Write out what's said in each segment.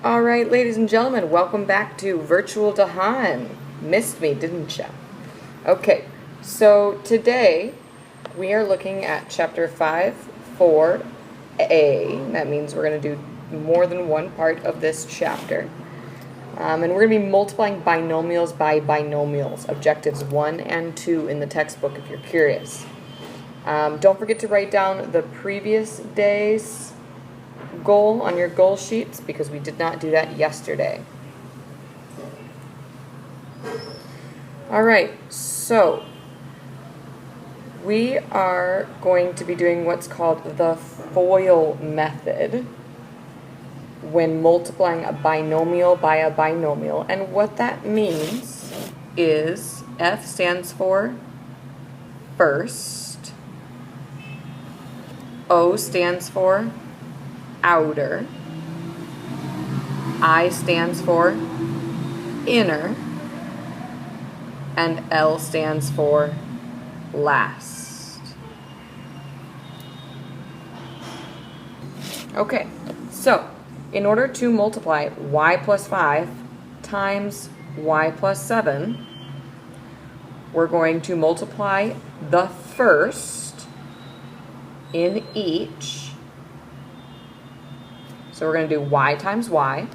All right, ladies and gentlemen, welcome back to Virtual Dahan. Missed me, didn't ya? Okay, so today we are looking at Chapter 5, 4a. That means we're going to do more than one part of this chapter. And we're going to be multiplying binomials by binomials, objectives 1 and 2 in the textbook if you're curious. Don't forget to write down the previous day's goal on your goal sheets because we did not do that yesterday. All right, so we are going to be doing what's called the FOIL method when multiplying a binomial by a binomial. And what that means is F stands for first, O stands for outer, I stands for inner, and L stands for last. Okay, so in order to multiply y plus 5 times y plus 7, we're going to multiply the first in each. So we're going to do y times y,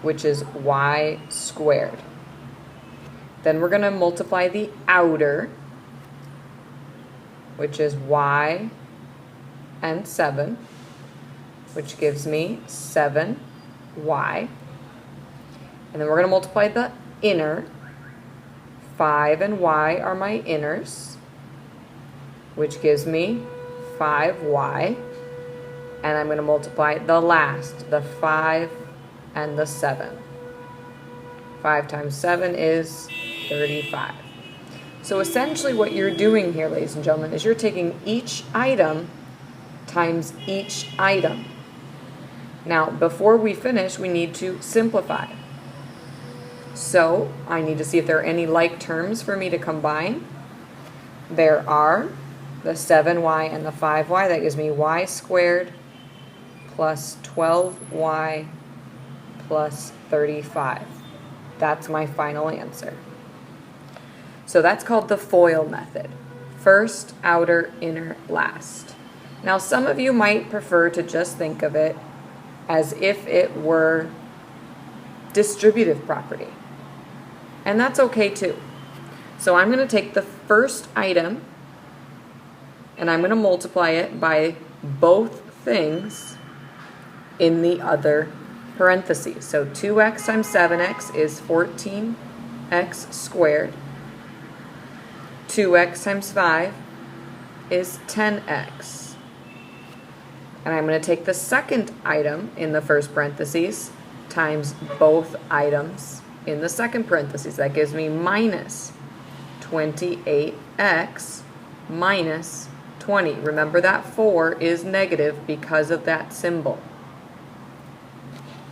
which is y squared. Then we're going to multiply the outer, which is y and 7, which gives me 7y. And then we're going to multiply the inner. 5 and y are my inners, which gives me 5y. And I'm going to multiply the last, the 5 and the 7. 5 times 7 is 35. So essentially what you're doing here, ladies and gentlemen, is you're taking each item times each item. Now, before we finish, we need to simplify. So I need to see if there are any like terms for me to combine. There are the 7y and the 5y. That gives me y squared plus 12y plus 35. That's my final answer. So that's called the FOIL method. First, outer, inner, last. Now some of you might prefer to just think of it as if it were distributive property. And that's okay too. So I'm going to take the first item and I'm going to multiply it by both things in the other parentheses. So 2x times 7x is 14x squared. 2x times 5 is 10x. And I'm going to take the second item in the first parentheses times both items in the second parentheses. That gives me minus 28x minus 20. Remember that 4 is negative because of that symbol.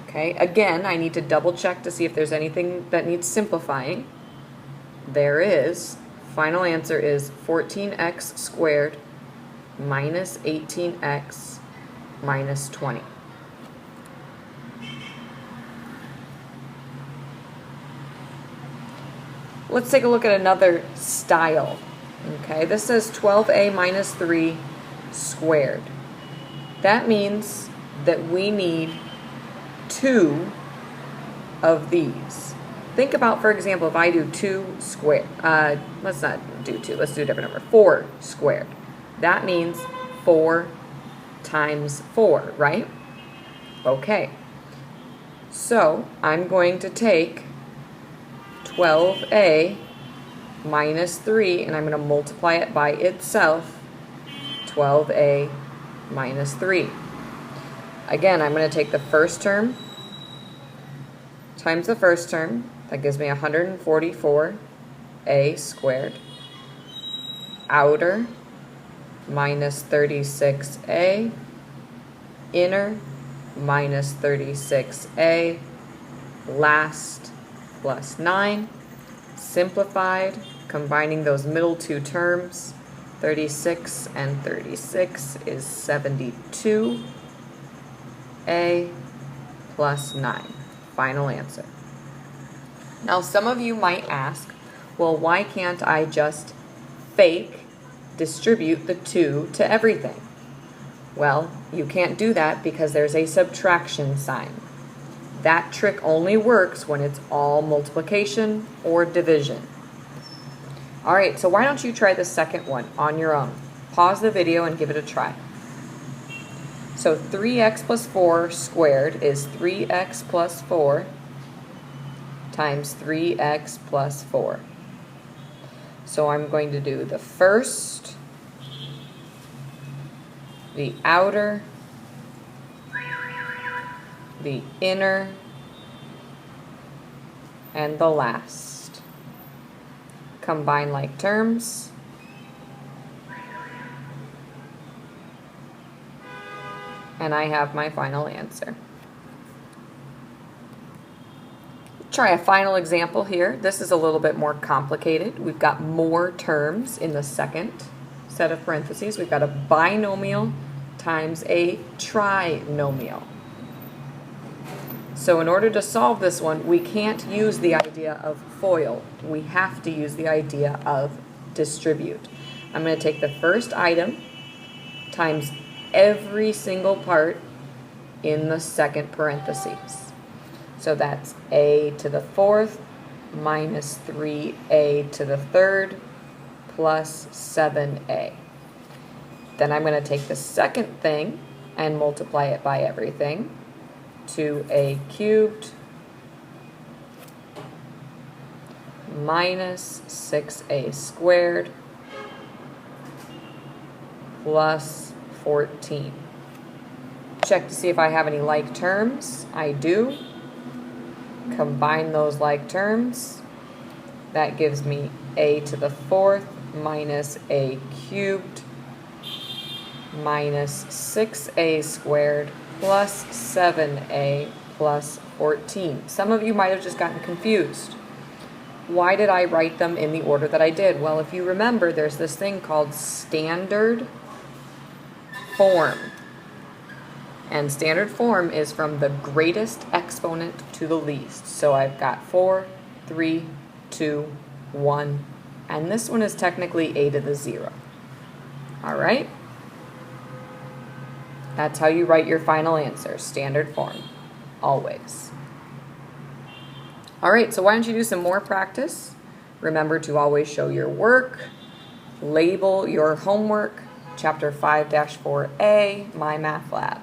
Okay, again, I need to double check to see if there's anything that needs simplifying. There is. Final answer is 14x squared minus 18x minus 20. Let's take a look at another style. Okay, this says 12a minus 3 squared. That means that we need 2 of these. Think about, for example, if I do 2 squared. Let's not do 2. Let's do a different number. 4 squared. That means 4 times 4, right? Okay. So I'm going to take 12a minus 3 and I'm going to multiply it by itself. 12a minus 3. Again, I'm going to take the first term times the first term. That gives me 144a squared. Outer minus 36a. Inner minus 36a. Last plus 9. Simplified, combining those middle two terms. 36 and 36 is 72. A plus 9. Final answer. Now, some of you might ask, well, why can't I just fake distribute the 2 to everything? Well, you can't do that because there's a subtraction sign. That trick only works when it's all multiplication or division. All right, so why don't you try the second one on your own? Pause the video and give it a try. So 3x plus 4 squared is 3x plus 4 times 3x plus 4. So I'm going to do the first, the outer, the inner, and the last. Combine like terms. And I have my final answer. Try a final example here. This is a little bit more complicated. We've got more terms in the second set of parentheses. We've got a binomial times a trinomial. So in order to solve this one, we can't use the idea of FOIL. We have to use the idea of distribute. I'm going to take the first item times every single part in the second parentheses. So that's a to the fourth minus 3a to the third plus 7a. Then I'm going to take the second thing and multiply it by everything. 2a cubed minus 6a squared plus 14. Check to see if I have any like terms. I do. Combine those like terms. That gives me a to the fourth minus a cubed minus 6a squared plus 7a plus 14. Some of you might have just gotten confused. Why did I write them in the order that I did? Well, if you remember, there's this thing called standard form. And standard form is from the greatest exponent to the least. So I've got 4, 3, 2, 1, and this one is technically a to the 0. All right? That's how you write your final answer, standard form, always. All right, so why don't you do some more practice? Remember to always show your work, label your homework, Chapter 5-4A, My Math Lab.